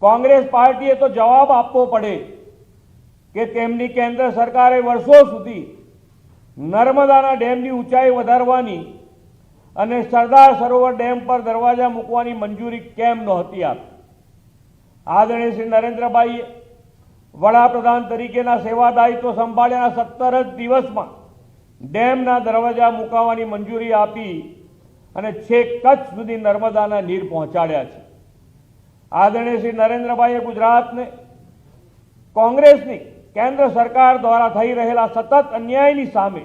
કોંગ્રેસ પાર્ટીએ તો જવાબ આપવો પડે કે તેમની કેન્દ્ર સરકારે વર્ષો સુધી નર્મદાના ડેમની ઊંચાઈ વધારવાની અને સરદાર સરોવર ડેમ પર દરવાજા મૂકવાની મંજૂરી કેમ નહોતી આપી। આદરણીય શ્રી નરેન્દ્રભાઈએ વડાપ્રધાન તરીકેના સેવા દાયિત્વ સંભાળ્યાના 17 જ દિવસમાં ડેમના દરવાજા મૂકવાની મંજૂરી આપી અને છેક કચ્છ સુધી નર્મદાના નીર પહોંચાડ્યા છે। આદરણીય શ્રી નરેન્દ્રભાઈએ ગુજરાતને કોંગ્રેસની કેન્દ્ર સરકાર દ્વારા થઈ રહેલા સતત અન્યાયની સામે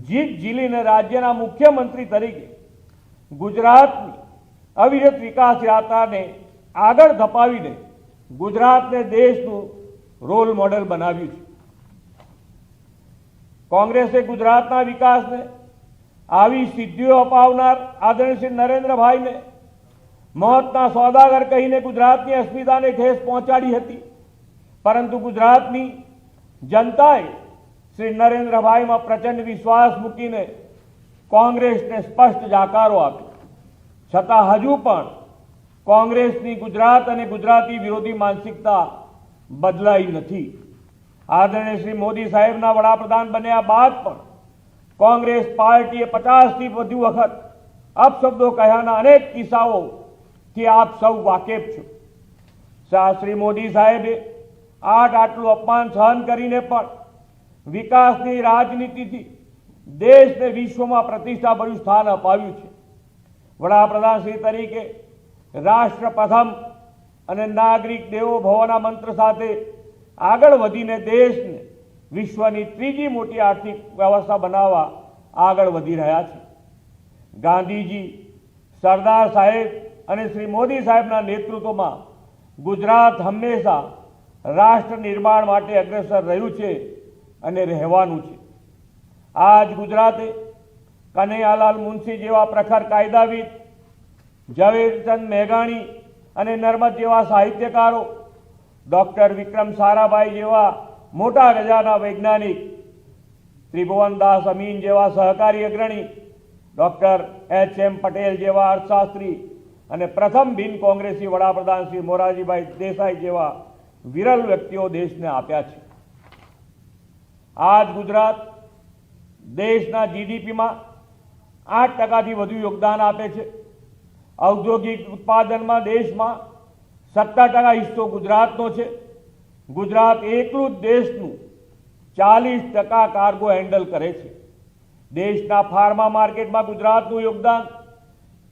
જીત ઝીલીને રાજ્યના મુખ્યમંત્રી તરીકે ગુજરાતની અવિરત વિકાસ યાત્રાને આગળ ધપાવીને ગુજરાતને દેશનું રોલ મોડેલ બનાવ્યું છે। કોંગ્રેસે ગુજરાતના વિકાસને આવી સિદ્ધિઓ અપાવનાર આદરણીય શ્રી નરેન્દ્રભાઈને મોતના સોદાગર કહીને ગુજરાતની અસ્મિતાને ઠેસ પહોંચાડી હતી, પરંતુ ગુજરાતની જનતાએ શ્રી નરેન્દ્રભાઈમાં પ્રચંડ વિશ્વાસ મૂકીને કોંગ્રેસને સ્પષ્ટ જાકારો આપ્યો, છતાં હજુ પણ કોંગ્રેસની ગુજરાત અને ગુજરાતી વિરોધી માનસિકતા બદલાઈ નથી। આદરણીય શ્રી મોદી સાહેબના વડાપ્રધાન બન્યા બાદ પણ કોંગ્રેસ પાર્ટીએ 50થી વધુ વખત અપશબ્દો કહ્યાના અનેક કિસ્સાઓથી આપ સૌ વાકેફ છો। શ્રી મોદી સાહેબે આટલું અપમાન સહન કરીને પણ વિકાસની રાજનીતિથી દેશને વિશ્વમાં પ્રતિષ્ઠાભર્યું સ્થાન અપાવ્યું છે। વડાપ્રધાન શ્રી તરીકે રાષ્ટ્ર પ્રથમ અને નાગરિક દેવો ભવના મંત્ર સાથે આગળ વધીને દેશને વિશ્વની ત્રીજી મોટી આર્થિક વ્યવસ્થા બનાવવા આગળ વધી રહ્યા છે। ગાંધીજી, સરદાર સાહેબ અને શ્રી મોદી સાહેબના નેતૃત્વમાં ગુજરાત હંમેશા રાષ્ટ્ર નિર્માણ માટે અગ્રેસર રહ્યું છે અને રહેવાનું છે। આજ ગુજરાતે કનૈયાલાલ મુનશી જેવા પ્રખર કાયદાવિદ, ઝવેરચંદ મેઘાણી અને નર્મદ જેવા સાહિત્યકારો, ડૉક્ટર વિક્રમ સારાભાઈ જેવા મોટા ગજાના વૈજ્ઞાનિક, ત્રિભુવનદાસ અમીન જેવા સહકારી અગ્રણી, ડૉક્ટર H.M. પટેલ જેવા અર્થશાસ્ત્રી અને પ્રથમ બિન કોંગ્રેસી વડાપ્રધાન શ્રી મોરારજીભાઈ દેસાઈ જેવા વિરલ વ્યક્તિઓ દેશને આપ્યા છે। આજ ગુજરાત દેશના જીડીપીમાં 8%થી વધુ યોગદાન આપે છે। ઔદ્યોગિક ઉત્પાદનમાં દેશમાં 17% હિસ્સો ગુજરાતનો છે। ગુજરાત એકલું જ દેશનું 40% કાર્ગો હેન્ડલ કરે છે। દેશના ફાર્મા માર્કેટમાં ગુજરાતનું યોગદાન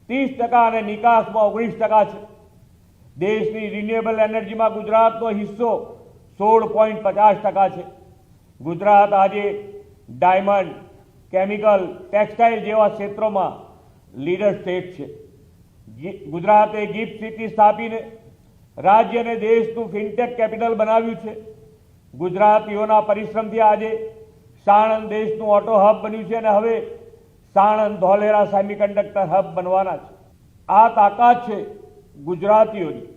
30% અને નિકાસમાં 19% છે। દેશની રિન્યુએબલ એનર્જીમાં ગુજરાતનો હિસ્સો 16.50% છે। ગુજરાત આજે ડાયમંડ, કેમિકલ, ટેક્સટાઇલ જેવા ક્ષેત્રોમાં લીડર સ્ટેટ છે। ગુજરાતે ગિફ્ટ સિટી સ્થાપીને રાજ્યને દેશનું ફિનટેક કેપિટલ બનાવ્યું છે। ગુજરાતીઓના પરિશ્રમથી આજે સાણંદ દેશનું ઓટો હબ બન્યું છે અને હવે સાણંદ ધોલેરા સેમિકન્ડક્ટર હબ બનવાના છે। આ તાકાત છે ગુજરાતીઓની।